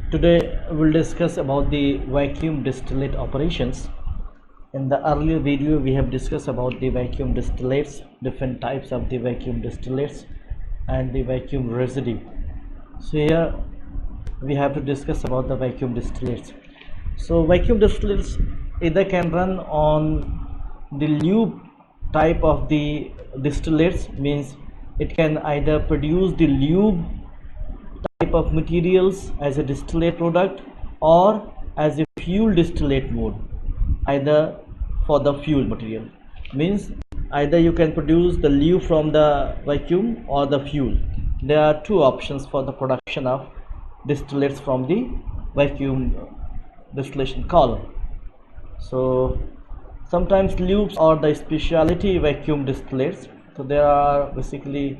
Today we'll discuss about the vacuum distillate operations. In the earlier video we have discussed about the vacuum distillates, different types of the vacuum distillates and the vacuum residue. So here we have to discuss about the vacuum distillates. So vacuum distillates either can run on the lube type of the distillates, means it can either produce the lube type of materials as a distillate product or as a fuel distillate mode, either for the fuel material, means either you can produce the lube from the vacuum or the fuel. There are two options for the production of distillates from the vacuum distillation column. So sometimes lubes or the specialty vacuum distillates. So there are basically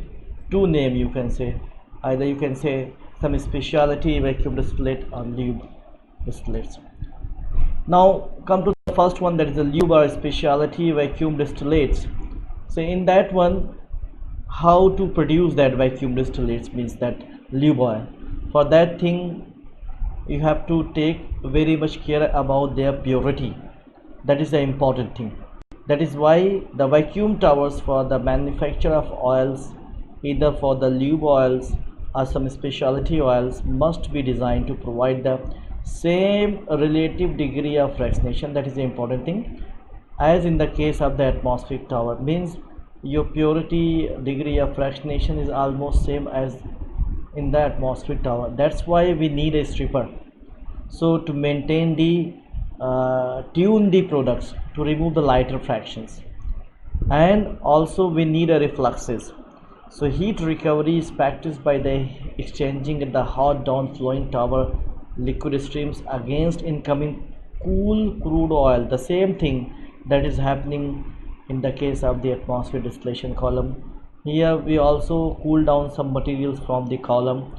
two names, you can say, either you can say some specialty vacuum distillate or lube distillates. Now come to the first one, that is the lube or specialty vacuum distillates. So in that one, how to produce that vacuum distillates, means that lube oil. For that thing you have to take very much care about their purity. That is the important thing. That is why the vacuum towers for the manufacture of oils, either for the lube oils or some specialty oils, must be designed to provide the same relative degree of fractionation. That is the important thing, as in the case of the atmospheric tower, means your purity degree of fractionation is almost same as in the atmospheric tower. That's why we need a stripper, so to maintain the tune the products to remove the lighter fractions. And also we need a refluxes. So heat recovery is practiced by the exchanging the hot down flowing tower liquid streams against incoming cool crude oil. The same thing that is happening in the case of the atmosphere distillation column. Here we also cool down some materials from the column,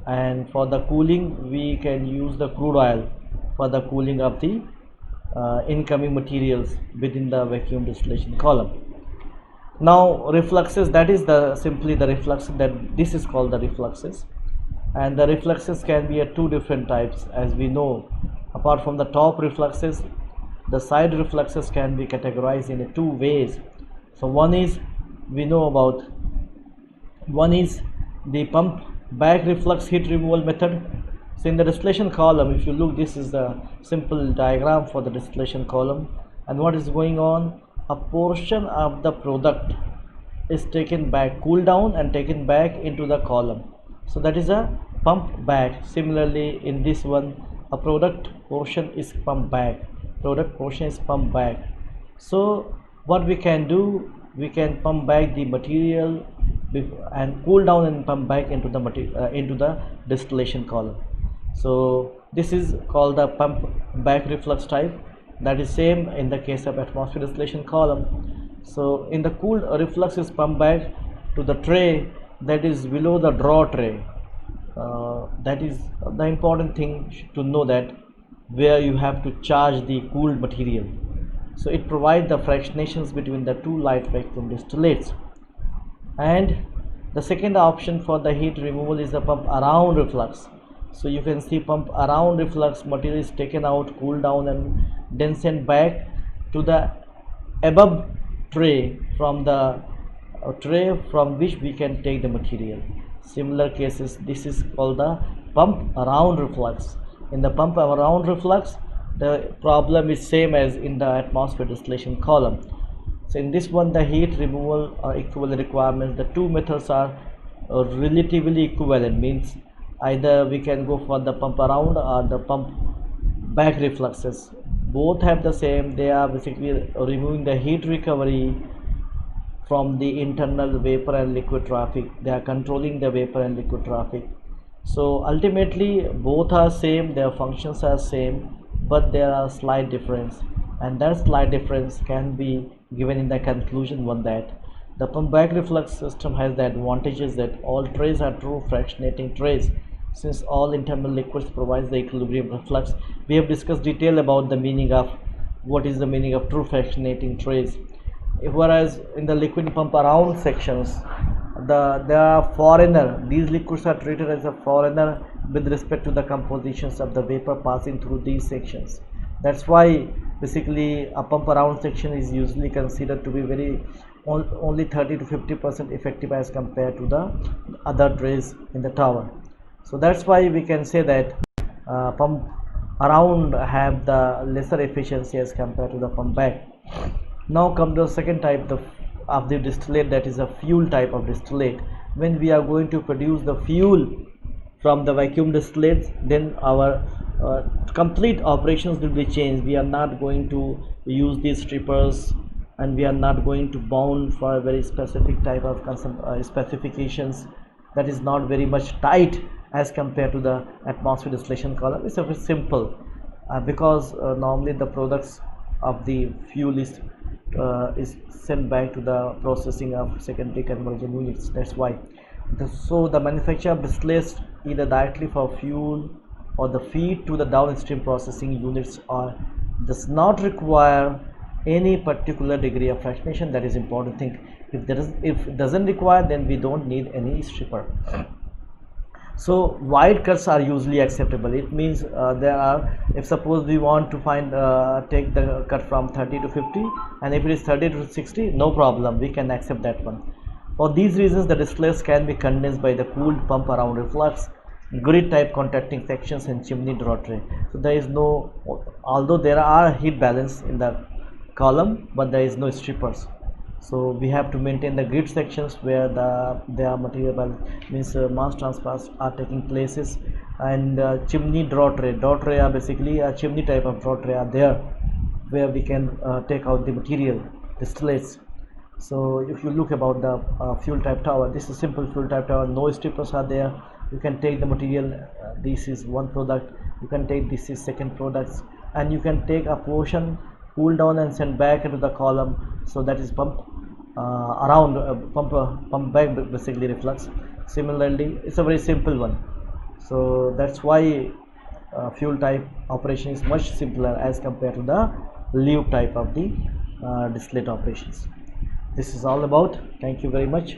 and for the cooling we can use the crude oil for the cooling of the incoming materials within the vacuum distillation column. Now refluxes, that is the simply the refluxes, that this is called the refluxes. And the refluxes can be two different types, as we know. Apart from the top refluxes, the side refluxes can be categorized in two ways. So one is, we know about, one is the pump back reflux heat removal method. So in the distillation column, if you look, this is the simple diagram for the distillation column, and what is going on, a portion of the product is taken back, cooled down and taken back into the column. So that is a pump back. Similarly in this one, a product portion is pumped back, So what we can do, we can pump back the material and cool down and pump back into the material into the distillation column. So this is called the pump back reflux type. That is same in the case of atmosphere distillation column. So in the cooled reflux is pumped back to the tray that is below the draw tray. That is the important thing to know, that where you have to charge the cooled material. So it provides the fractionations between the two light vacuum distillates. And the second option for the heat removal is the pump around reflux. So you can see pump around reflux, material is taken out, cooled down and then sent back to the above tray, from the tray from which we can take the material. Similar cases, this is called the pump around reflux. In the pump around reflux, the problem is same as in the atmosphere distillation column. So in this one, the heat removal equivalent requirements, the two methods are relatively equivalent, means either we can go for the pump around or the pump back refluxes. Both have the same, they are basically removing the heat recovery from the internal vapor and liquid traffic. They are controlling the vapor and liquid traffic. So ultimately both are same, their functions are same, but there are slight difference, and that slight difference can be given in the conclusion one, that the pump back reflux system has the advantages that all trays are true fractionating trays, since all internal liquids provides the equilibrium reflux. We have discussed detail about the meaning of what is the meaning of true fractionating trays. Whereas in the liquid pump around sections, they are foreigner. These liquids are treated as a foreigner with respect to the compositions of the vapor passing through these sections. That's why basically a pump around section is usually considered to be very only 30 to 50% effective as compared to the other trays in the tower. So that's why we can say that pump around have the lesser efficiency as compared to the pump back. Now come to the second type of the distillate, that is a fuel type of distillate. When we are going to produce the fuel from the vacuum distillates, then our complete operations will be changed. We are not going to use these strippers, and we are not going to bound for a very specific type of specifications that is not very much tight as compared to the atmosphere distillation column. It's very simple because normally the products of the fuel is sent back to the processing of secondary conversion units. That's why so the manufacture of distillates either directly for fuel or the feed to the downstream processing units or does not require any particular degree of fractionation. That is important thing. If it doesn't require, then we don't need any stripper. So wide cuts are usually acceptable. It means there are, if suppose we want to find take the cut from 30 to 50, and if it is 30 to 60, no problem, we can accept that one. For these reasons, the distillates can be condensed by the cooled pump around reflux grid type contacting sections and chimney draw tray. So there is no, although there are heat balance in the column, but there is no strippers. So we have to maintain the grid sections where their material means mass transfers are taking places, and chimney draw tray are basically a chimney type of draw tray are there where we can take out the material distillates. So if you look about the fuel type tower, this is simple fuel type tower, no strippers are there. You can take the material, this is one product, you can take this is second products, and you can take a portion, cool down and send back into the column. So that is pump around pump back basically reflux. Similarly, it's a very simple one. So that's why fuel type operation is much simpler as compared to the lube type of the distillate operations. This is all about. Thank you very much.